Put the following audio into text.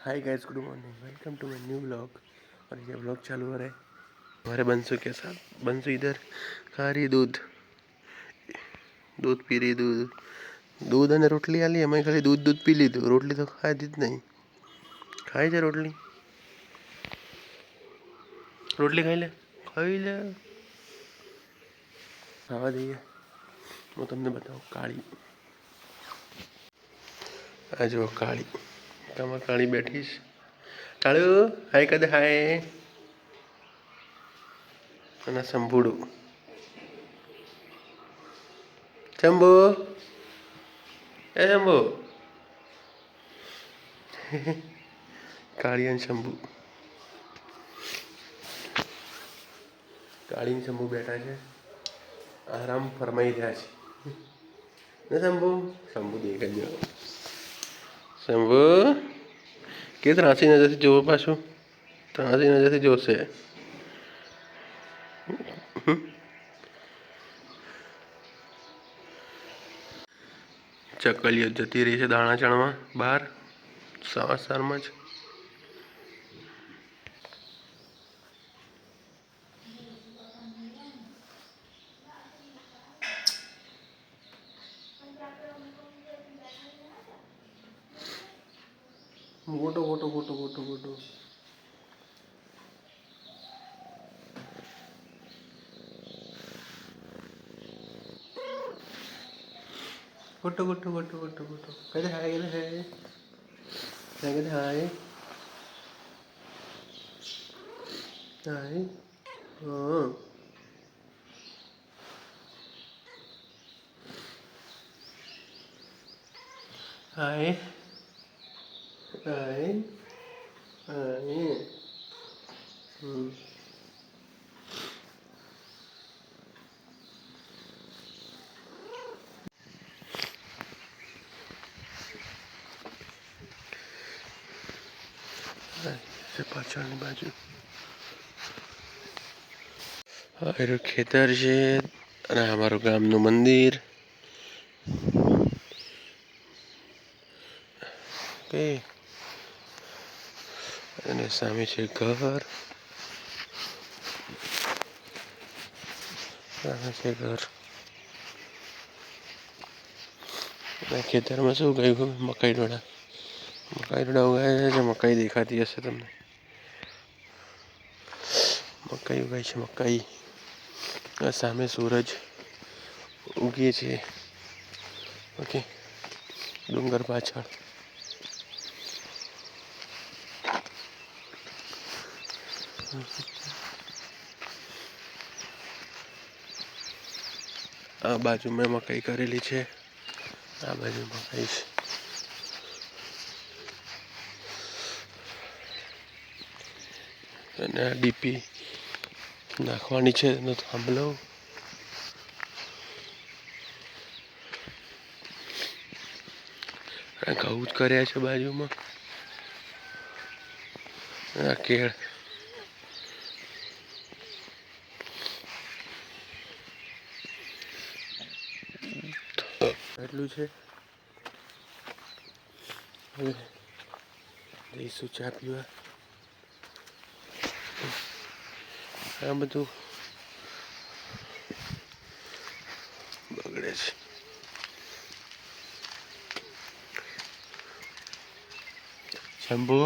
Hi guys, good morning, welcome to my new vlog. और ये vlog चालू हो रहा है हमारे बंसू के साथ। बंसू इधर खा रही दूध दूध पी रही दूध અને રોટલી આલી। અમે ખાલી दूध પી લીધું, રોટલી તો ખાધી જ નહીં। ખાઈ છે રોટલી ખાઈ લે ખાવા દઈએ। હું તમને બતાવું કાળી, આ જો કાળી, તમારે કાળી બેઠી છે। કાળુ હાય કદે હાય। અને શંભુડું શંભુ એ શંભુ કાળી અને શંભુ, કાળી અને શંભુ બેઠા છે, આરામ ફરમાઈ રહ્યા છે ને શંભુ। શંભુ દેખાઈ ગયો। શંભુ કે ત્રાસી નજરથી જોવો, પાછું ત્રાસી નજરથી જોશે। ચકલીઓ જતી રહી છે દાણા ચણવા બહાર સવારમાં જ। ગોટો ગોટો ગોટો ગોટો ગોટો ગોટો ગોટો ગોટો ગોટો ગોટો કદે હાય કદે હાય કદે હાય હાય। હા હાય હાય હાય। પાછળની બાજુ આ ખેતર છે અને અમારું ગામનું મંદિર। ઓકે, અને સામે છે ઘર, સામે છે ઘર। ખેતરમાં શું ગયું? મકાઈ ડોળા ઉગાયા છે। મકાઈ દેખાતી હશે તમને, મકાઈ ઉગાઈ છે મકાઈ। આ સામે સૂરજ ઉગે છે। ઓકે, ડુંગર પાછળ આ બાજુ મેં મકાઈ કરેલી છે, આ બાજુ મકાઈ છે। અને આ ડીપી નાખવાની છે એનો થાંભલો। ઘઉં જ કર્યા છે બાજુમાં। આ કેળ એટલું છે। હવે જઈશું ચા પીવા। આ બધું બગડે છે। શંભુ